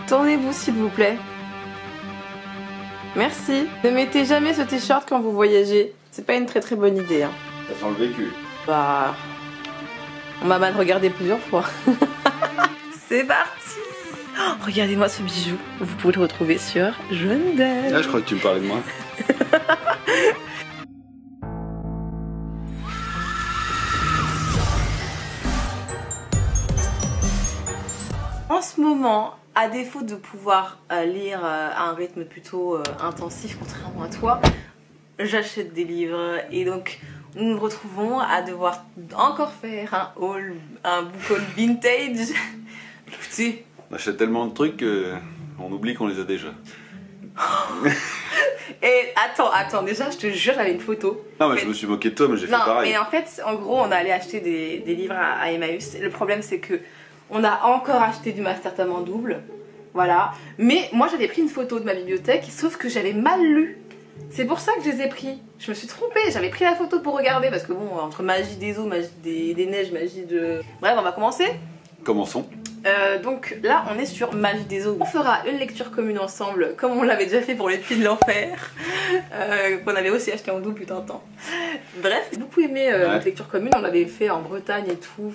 Tournez-vous s'il vous plaît. Merci. Ne mettez jamais ce t-shirt quand vous voyagez. C'est pas une très très bonne idée. Hein. Ça sent le vécu. Bah... On m'a mal regardé plusieurs fois. C'est parti. Oh, regardez-moi ce bijou. Vous pouvez le retrouver sur Jaune d'Œuf. Ah, je crois que tu me parlais de moi. En ce moment, à défaut de pouvoir lire à un rythme plutôt intensif, contrairement à toi, j'achète des livres et donc nous nous retrouvons à devoir encore faire un book haul vintage. Écoutez, On achète tellement de trucs qu'on oublie qu'on les a déjà. et attends, déjà je te jure j'avais une photo. Non mais je me suis moqué de toi mais j'ai fait pareil. Mais en fait, en gros on est allé acheter des livres à Emmaüs. Le problème c'est que on a encore acheté du Masterton en double. Voilà. Mais moi j'avais pris une photo de ma bibliothèque, sauf que j'avais mal lu. C'est pour ça que je les ai pris. Je me suis trompée, j'avais pris la photo pour regarder parce que bon, entre magie des eaux, magie des neiges, magie de... Bref, on va commencer. Commençons. Donc là, on est sur Magie des eaux. On fera une lecture commune ensemble, comme on l'avait déjà fait pour les Puits de l'Enfer, qu'on avait aussi acheté en double putain de temps. Bref, j'ai beaucoup aimé notre lecture commune, on l'avait fait en Bretagne et tout.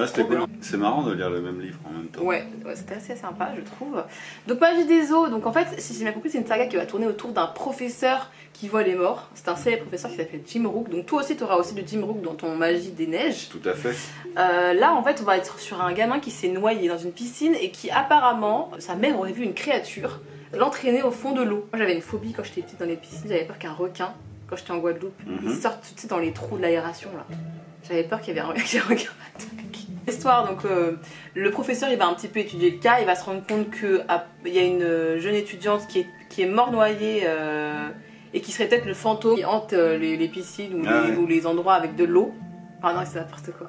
C'était cool. C'est marrant de lire le même livre en même temps. Ouais, c'était assez sympa, je trouve. Donc Magie des eaux, donc en fait, si j'ai bien compris, c'est une saga qui va tourner autour d'un professeur qui voit les morts. C'est un célèbre professeur qui s'appelle Jim Rook. Donc toi aussi, tu auras aussi du Jim Rook dans ton Magie des neiges. Tout à fait. Là, en fait, on va être sur un gamin qui s'est noyé dans une piscine et qui apparemment, sa mère aurait vu une créature l'entraîner au fond de l'eau. Moi, j'avais une phobie quand j'étais petite dans les piscines. J'avais peur qu'un requin, quand j'étais en Guadeloupe, il sorte tu sais, dans les trous de l'aération là. J'avais peur qu'il y avait un requin. L'histoire, donc le professeur il va un petit peu étudier le cas, il va se rendre compte qu'il y a une jeune étudiante qui est morte noyée et qui serait peut-être le fantôme qui hante les piscines ou les endroits avec de l'eau. Ah non, c'est n'importe quoi.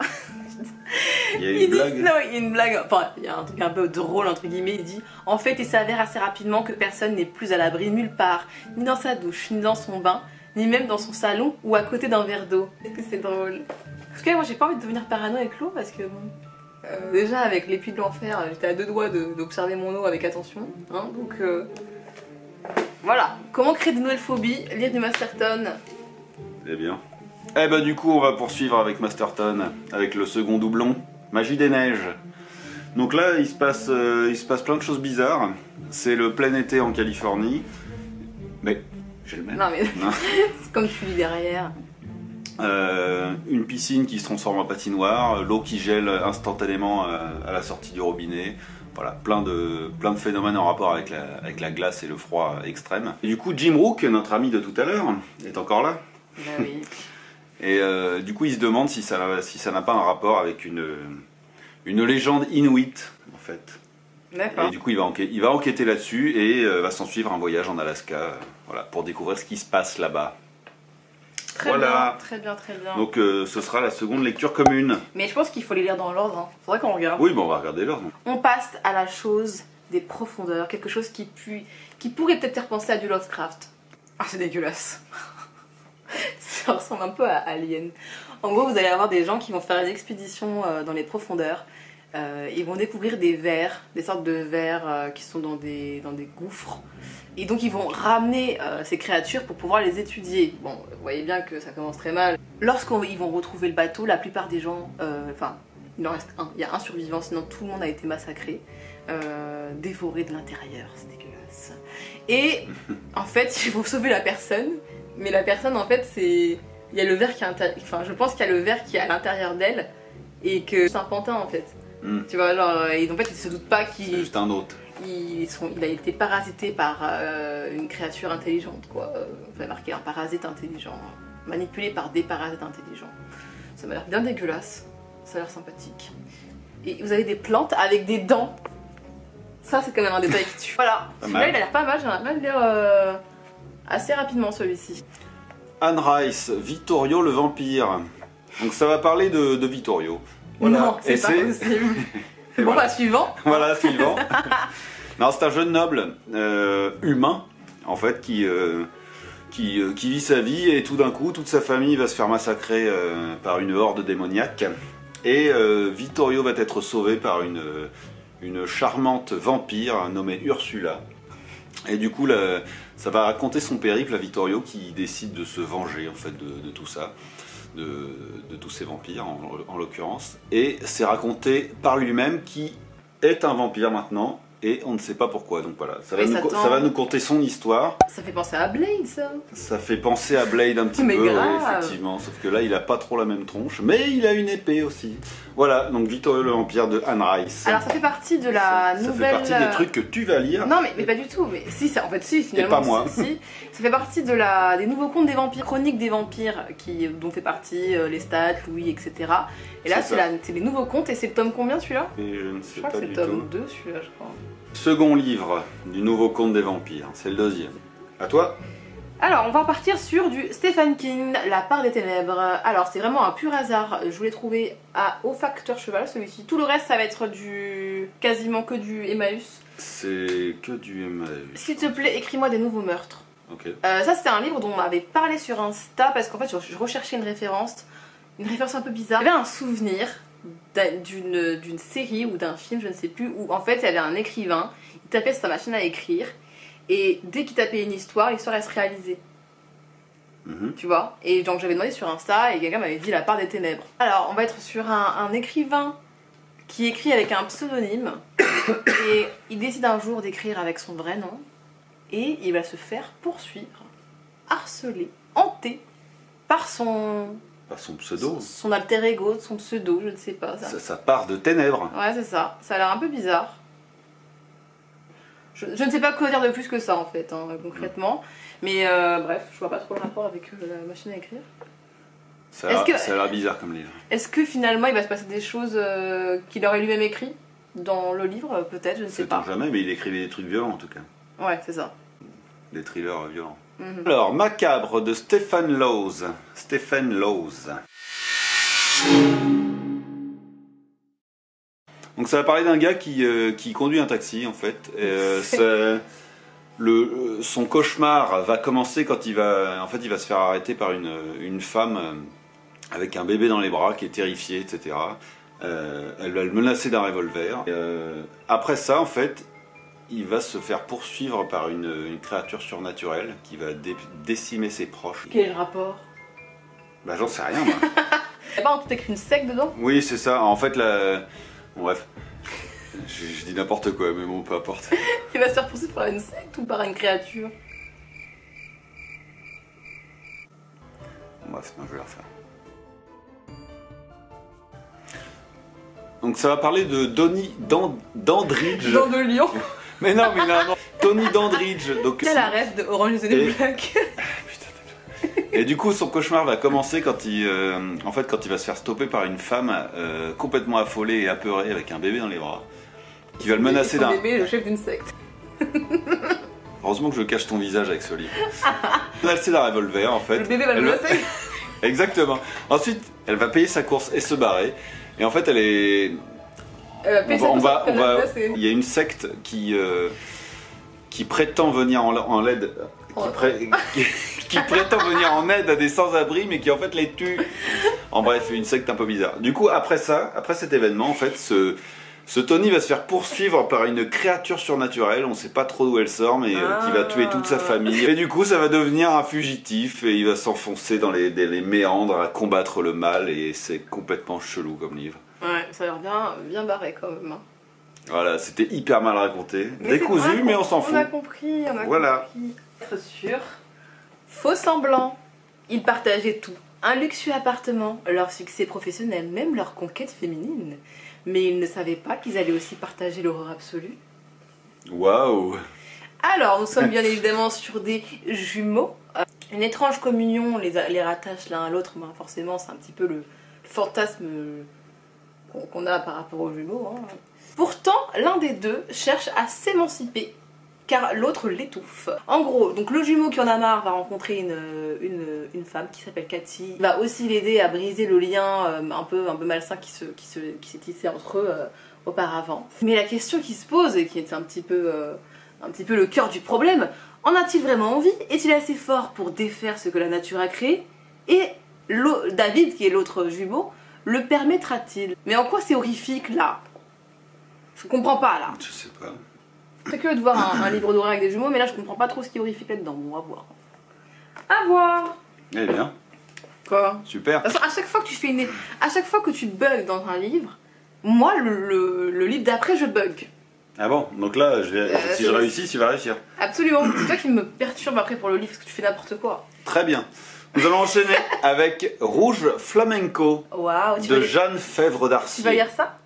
Il y a une blague. Non, il y a une blague, enfin il y a un truc un peu drôle entre guillemets, il dit en fait il s'avère assez rapidement que personne n'est plus à l'abri nulle part, ni dans sa douche, ni dans son bain, ni même dans son salon ou à côté d'un verre d'eau. Est-ce que c'est drôle? En tout cas moi j'ai pas envie de devenir parano avec l'eau parce que bon, déjà avec les Puits de l'Enfer j'étais à deux doigts d'observer mon eau avec attention, hein, donc voilà. Comment créer de nouvelles phobies? Lire du Masterton. Eh bien. Eh ben du coup on va poursuivre avec Masterton, avec le second doublon, Magie des neiges. Donc là il se passe plein de choses bizarres. C'est le plein été en Californie. Mais j'ai le même. Non mais c'est comme tu lis derrière. Une piscine qui se transforme en patinoire, l'eau qui gèle instantanément à la sortie du robinet. Voilà, plein de phénomènes en rapport avec la glace et le froid extrême. Et du coup Jim Rook, notre ami de tout à l'heure, est encore là. Bah oui. Et du coup, il se demande si ça n'a pas un rapport avec une légende inuite, en fait. D'accord. Et du coup, il va enquêter là-dessus et va s'en suivre un voyage en Alaska, voilà, pour découvrir ce qui se passe là-bas. Voilà. Très bien. Donc, ce sera la seconde lecture commune. Mais je pense qu'il faut les lire dans l'ordre. Hein. Faudrait qu'on regarde. Oui, bon, on va regarder l'ordre. On passe à la chose des profondeurs, quelque chose qui pourrait peut-être faire penser à du Lovecraft. Ah, c'est dégueulasse. Ça ressemble un peu à Alien. En gros, vous allez avoir des gens qui vont faire des expéditions dans les profondeurs. Ils vont découvrir des vers, des sortes de vers qui sont dans des gouffres. Et donc ils vont ramener ces créatures pour pouvoir les étudier. Bon, vous voyez bien que ça commence très mal. Lorsqu'ils vont retrouver le bateau, la plupart des gens, enfin, il en reste un. Il y a un survivant, sinon tout le monde a été massacré, dévoré de l'intérieur. C'est dégueulasse. Et en fait, ils vont sauver la personne. Mais la personne, en fait, c'est... Il y a le ver qui est enfin, je pense qu'il y a le ver qui est à l'intérieur d'elle et que c'est un pantin, en fait. Tu vois, genre... Et en fait, ils se doutent pas qu'il... C'est juste un hôte. Il a été parasité par une créature intelligente, quoi. Vous avez marqué un parasite intelligent. Manipulé par des parasites intelligents. Ça m'a l'air bien dégueulasse. Ça a l'air sympathique. Et vous avez des plantes avec des dents. Ça, c'est quand même un détail qui tue. Voilà. Celui-là, il a l'air pas mal. J'aimerais bien le lire... assez rapidement celui-ci. Anne Rice, Vittorio le vampire. Donc ça va parler de Vittorio. Voilà. Non, c'est pas possible. Bon voilà. Bah suivant. Voilà, suivant. Non, c'est un jeune noble humain, en fait, qui vit sa vie et tout d'un coup, toute sa famille va se faire massacrer par une horde démoniaque. Et Vittorio va être sauvé par une une charmante vampire nommée Ursula. Et du coup, ça va raconter son périple à Vittorio qui décide de se venger en fait de tout ça, de tous ces vampires en l'occurrence. Et c'est raconté par lui-même qui est un vampire maintenant. Et on ne sait pas pourquoi, donc voilà, ça va nous conter son histoire. Ça fait penser à Blade, ça. Ça fait penser à Blade un petit peu, ouais, effectivement, sauf que là il a pas trop la même tronche, mais il a une épée aussi. Voilà, donc Vittorio le vampire de Anne Rice. Alors ça fait partie de la nouvelle... Ça fait partie des trucs que tu vas lire. Non mais pas du tout, mais si, en fait si, finalement. Et pas moi. Si. Ça fait partie des nouveaux contes des vampires, chroniques des vampires, dont fait partie Lestat, Louis, etc. Et là c'est les nouveaux contes, et c'est le tome combien celui-là? Et je ne sais pas du tout. Je crois que c'est le tome 2 celui-là, je crois. Second livre du nouveau conte des vampires, c'est le deuxième. À toi? Alors, on va partir sur du Stephen King, La part des ténèbres. Alors, c'est vraiment un pur hasard. Je voulais trouver au facteur cheval, celui-ci. Tout le reste, ça va être quasiment que du Emmaüs. C'est que du Emmaüs. S'il te plaît, écris-moi des nouveaux meurtres. Ok. Ça, c'était un livre dont on m'avait parlé sur Insta, parce qu'en fait, je recherchais une référence un peu bizarre. J'avais un souvenir d'une série ou d'un film, je ne sais plus, où en fait, il y avait un écrivain, il tapait sur sa machine à écrire, et dès qu'il tapait une histoire, l'histoire elle se réalisait. Tu vois? Et donc j'avais demandé sur Insta et quelqu'un m'avait dit La part des ténèbres. Alors on va être sur un écrivain qui écrit avec un pseudonyme et il décide un jour d'écrire avec son vrai nom et il va se faire poursuivre, harceler, hanter par son pseudo. Son alter ego, son pseudo, je ne sais pas. Ça part de ténèbres. Ouais, c'est ça. Ça a l'air un peu bizarre. Je ne sais pas quoi dire de plus que ça en fait, concrètement. Mais bref, je vois pas trop le rapport avec la machine à écrire. Ça a l'air bizarre comme livre. Est-ce que finalement il va se passer des choses qu'il aurait lui-même écrit dans le livre? Peut-être, je ne sais pas. Jamais, mais il écrivait des trucs violents en tout cas. Ouais, c'est ça. Des thrillers violents. Alors, Macabre de Stephen Lawes. Donc ça va parler d'un gars qui conduit un taxi en fait. Son cauchemar va commencer quand il va se faire arrêter par une femme avec un bébé dans les bras qui est terrifiée, etc. Elle va le menacer d'un revolver. Après ça, en fait, il va se faire poursuivre par une créature surnaturelle qui va décimer ses proches. Quel est le rapport? Bah j'en sais rien moi. Y'a pas peut-être une secte dedans? Oui, c'est ça. En fait, bon, bref. Je dis n'importe quoi, mais bon, peu importe. Il va se faire poursuivre par une secte ou par une créature? Bref, non, je vais la refaire. Donc ça va parler de Donny Dandridge. Dans de Lyon. Mais non. Tony Dandridge. Quel arrête de Orange is the New Black. Et du coup, son cauchemar va commencer quand il va se faire stopper par une femme complètement affolée et apeurée avec un bébé dans les bras. Qui va le menacer d'un... bébé est le chef d'une secte. Heureusement que je cache ton visage avec ce livre. Menacer d'un revolver en fait. Le bébé va le menacer. Exactement. Ensuite, elle va payer sa course et se barrer. Et en fait, elle est... Il y a une secte qui prétend venir en aide... qui prétend venir en aide à des sans-abri mais qui en fait les tue. En bref, une secte un peu bizarre. Du coup, après cet événement, en fait, ce Tony va se faire poursuivre par une créature surnaturelle, on sait pas trop d'où elle sort, mais qui va tuer toute sa famille. Et du coup, ça va devenir un fugitif et il va s'enfoncer dans les méandres à combattre le mal et c'est complètement chelou comme livre. Ouais, ça a l'air bien barré quand même. Voilà, c'était hyper mal raconté. Décousu, mais on s'en fout. On a compris, compris. Être sûr. Faux semblant. Ils partageaient tout. Un luxueux appartement, leur succès professionnel, même leur conquête féminine. Mais ils ne savaient pas qu'ils allaient aussi partager l'horreur absolue. Waouh! Alors, nous sommes bien évidemment sur des jumeaux. Une étrange communion les rattache l'un à l'autre. Ben, forcément, c'est un petit peu le fantasme qu'on a par rapport aux jumeaux. Pourtant, l'un des deux cherche à s'émanciper, car l'autre l'étouffe. En gros, donc le jumeau qui en a marre va rencontrer une femme qui s'appelle Cathy, va aussi l'aider à briser le lien un peu malsain qui s'est tissé entre eux auparavant. Mais la question qui se pose, et qui est un petit peu le cœur du problème, en a-t-il vraiment envie? Est-il assez fort pour défaire ce que la nature a créé? Et David, qui est l'autre jumeau, le permettra-t-il? Mais en quoi c'est horrifique là? Je comprends pas là. Je sais pas. C'est curieux de voir un livre d'horreur avec des jumeaux, mais là je comprends pas trop ce qui est horrifique là-dedans. Bon, on va voir. À voir. Eh bien. Quoi? Super. De toute façon, à chaque fois que tu fais à chaque fois que tu bugs dans un livre, moi le livre d'après je bug. Ah bon, donc là, si je réussis, tu vas réussir. Absolument. C'est toi qui me perturbe après pour le livre parce que tu fais n'importe quoi. Très bien. Nous allons enchaîner avec Rouge Flamenco Waouh. de Jeanne Fèvre d'Arcier. Tu vas lire ça?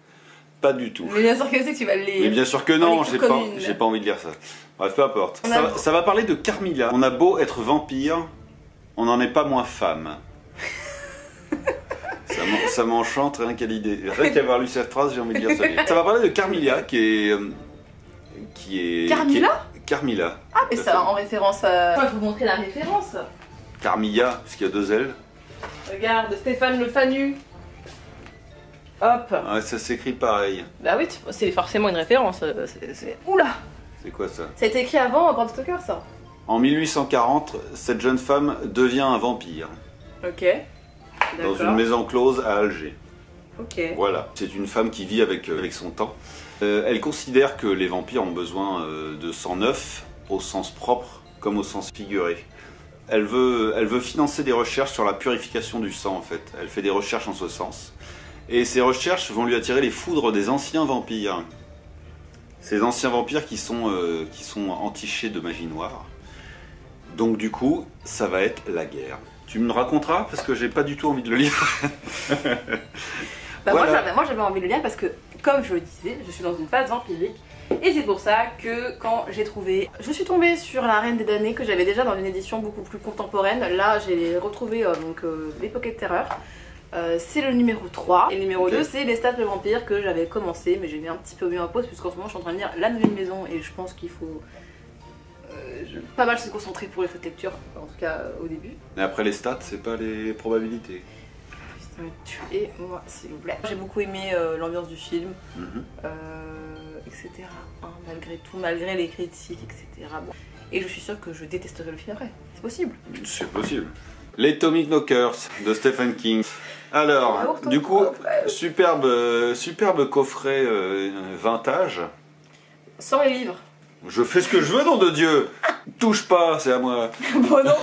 Pas du tout. Mais bien sûr que c'est que tu vas le lire. Mais bien sûr que non, j'ai j'ai pas envie de lire ça. Bref, peu importe. Ça va parler de Carmilla. On a beau être vampire, on n'en est pas moins femme. Ça m'enchante rien qu'à l'idée. Rien qu'à avoir lu cette phrase, j'ai envie de lire ce livre. Ça va parler de Carmilla qui est... Carmilla? Carmilla. Ah, mais ça en référence à... Il faut montrer la référence. Carmilla, parce qu'il y a 2 L. Regarde, Stéphane Le Fanu. Hop. Ouais, ça s'écrit pareil. Bah oui, c'est forcément une référence. Oula. C'est quoi ça? Ça a été écrit avant Bram Stoker, ça. En 1840, cette jeune femme devient un vampire. Ok. Dans une maison close à Alger. Ok. Voilà. C'est une femme qui vit avec son temps. Elle considère que les vampires ont besoin de sang neuf, au sens propre comme au sens figuré. Elle veut financer des recherches sur la purification du sang en fait. Elle fait des recherches en ce sens. Et ces recherches vont lui attirer les foudres des anciens vampires. Ces anciens vampires qui sont entichés de magie noire. Donc du coup, ça va être la guerre. Tu me raconteras parce que j'ai pas du tout envie de le lire. Bah voilà. moi j'avais envie de le lire parce que, comme je le disais, je suis dans une phase vampirique. Et c'est pour ça que quand j'ai trouvé... Je suis tombée sur La Reine des Damnés que j'avais déjà dans une édition beaucoup plus contemporaine. Là j'ai retrouvé les Pocket Terreur. C'est le numéro 3. Et le numéro 2 c'est Les Stats de Vampire que j'avais commencé mais j'ai mis un petit peu mieux en pause puisqu'en ce moment je suis en train de lire La Nouvelle Maison et je pense qu'il faut pas mal se concentrer pour cette lecture, en tout cas au début. Et après les stats, c'est pas les probabilités. Putain, tuez-moi s'il vous plaît. J'ai beaucoup aimé l'ambiance du film, etc. Hein, malgré tout, malgré les critiques, etc. Bon. Et je suis sûre que je détesterai le film après. C'est possible. C'est possible. Les Atomic Knockers de Stephen King. Alors, du coup, superbe coffret vintage. Sans les livres. Je fais ce que je veux, nom de Dieu. Touche pas, c'est à moi. Bon non.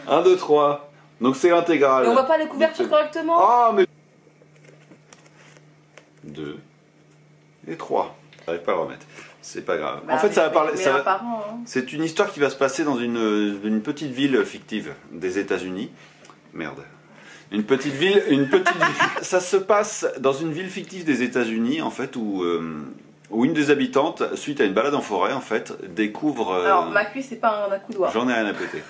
1, 2, 3. Donc c'est intégral. Et on voit pas les couvertures correctement. Ah, mais... 2 et 3. J'arrive pas à le remettre. C'est pas grave. Bah, en fait, ça va parler... Hein. C'est une histoire qui va se passer dans une petite ville fictive des États-Unis. Merde. Une petite ville. Ça se passe dans une ville fictive des États-Unis, en fait, où une des habitantes, suite à une balade en forêt, en fait, découvre... Alors, ma cuisse, c'est pas un accoudoir. J'en ai rien à péter.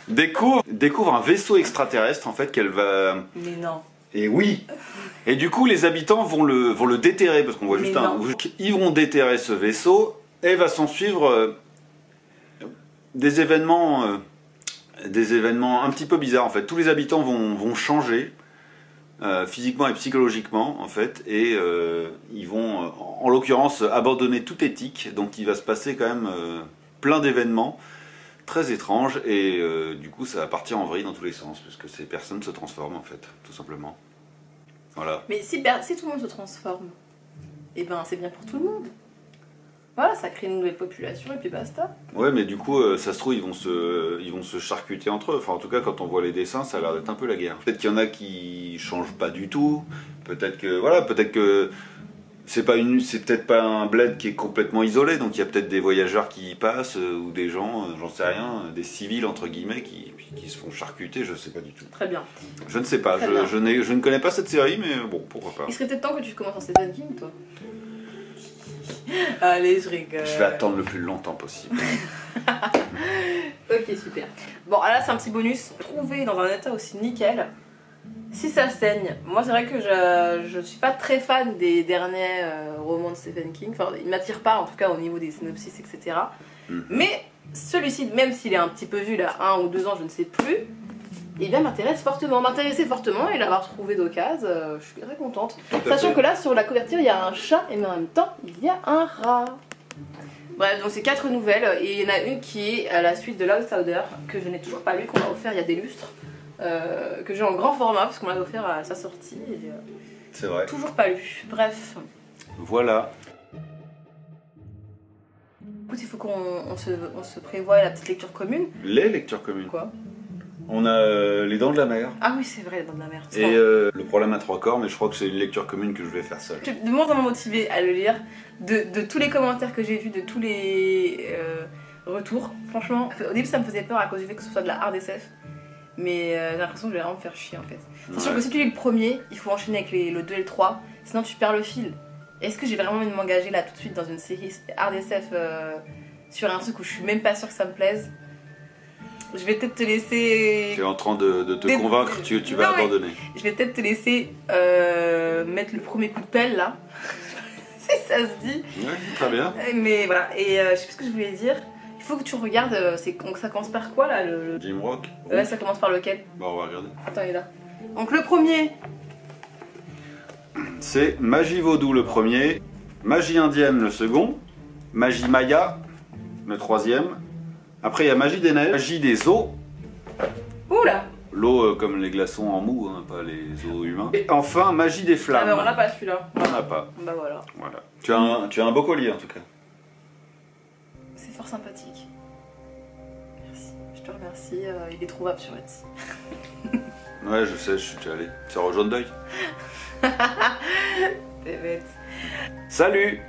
Découvre un vaisseau extraterrestre, en fait, qu'elle va... Mais non. Et oui. Et du coup, les habitants vont le déterrer, parce qu'on voit juste un... Ils vont déterrer ce vaisseau, et va s'en suivre des événements un petit peu bizarres, en fait. Tous les habitants vont changer, physiquement et psychologiquement, en fait, et ils vont, en l'occurrence, abandonner toute éthique. Donc il va se passer quand même plein d'événements très étranges, et du coup ça va partir en vrille dans tous les sens, puisque ces personnes se transforment, en fait, tout simplement. Voilà. Mais si tout le monde se transforme, et ben c'est bien pour tout le monde. Voilà, ça crée une nouvelle population et puis basta. Ouais, mais du coup, ça se trouve, ils vont se charcuter entre eux. Enfin, en tout cas, quand on voit les dessins, ça a l'air d'être un peu la guerre. Peut-être qu'il y en a qui changent pas du tout. Peut-être que c'est peut-être pas un bled qui est complètement isolé. Donc il y a peut-être des voyageurs qui y passent ou des gens, j'en sais rien, des civils entre guillemets qui se font charcuter. Je sais pas du tout. Très bien. Je ne sais pas. Je ne connais pas cette série, mais bon, pourquoi pas. Il serait peut-être temps que tu commences en Stephen King, toi. Allez, je rigole. Je vais attendre le plus longtemps possible. Ok, super. Bon, là, c'est un petit bonus. Trouvé dans un état aussi nickel, si ça saigne. Moi, c'est vrai que je suis pas très fan des derniers romans de Stephen King. Enfin, il m'attire pas, en tout cas, au niveau des synopsis, etc. Mais celui-ci, même s'il est un petit peu vu, là, 1 ou 2 ans, je ne sais plus, et bien m'intéressait fortement et l'avoir trouvé d'occasion, je suis très contente. Sachant que là, sur la couverture, il y a un chat et en même temps, il y a un rat. Bref, donc c'est 4 nouvelles et il y en a une qui est à la suite de l'Outsider, que je n'ai toujours pas lu, qu'on m'a offert il y a des lustres, que j'ai en grand format parce qu'on m'a offert à sa sortie. Et, c'est vrai. Toujours pas lu. Bref. Voilà. Écoute, il faut qu'on se prévoie la petite lecture commune. Les lectures communes. Quoi? On a Les Dents de la Mer. Ah oui, c'est vrai, les Dents de la Mer. Et Le Problème à trois corps, mais je crois que c'est une lecture commune que je vais faire seule. Je suis de moins en moins motivée à le lire. De tous les commentaires que j'ai vus, de tous les retours, franchement, au début ça me faisait peur à cause du fait que ce soit de la hard SF. Mais j'ai l'impression que je vais vraiment me faire chier en fait. C'est sûr que si tu lis le premier, il faut enchaîner avec le 2 et le 3, sinon tu perds le fil. Est-ce que j'ai vraiment envie de m'engager là tout de suite dans une série hard SF sur un truc où je suis même pas sûre que ça me plaise? Je vais peut-être te laisser... Tu es en train de te convaincre, tu vas abandonner. Je vais peut-être te laisser mettre le premier coup de pelle là. Si ça se dit. Ouais, très bien. Mais voilà, et je sais plus ce que je voulais dire. Il faut que tu regardes, ça commence par quoi là Jim Rock. Ouais, ça commence par lequel? Bah on va regarder. Attends, il est là. Donc le premier. C'est Magie Vaudou le premier, Magie Indienne le second, Magie Maya le troisième. Après il y a Magie des Neiges, Magie des Eaux. Oula. L'eau comme les glaçons en mou, hein, pas les os humains. Et enfin Magie des Flammes. Ah bah on l'a pas celui-là. On n'a pas. Bah voilà. Voilà. Tu as un beau collier en tout cas. C'est fort sympathique. Merci. Je te remercie. Il est trouvable sur Etsy. Ouais, je sais, je suis déjà allé. C'est au Jaune d'œil. T'es bête. Salut!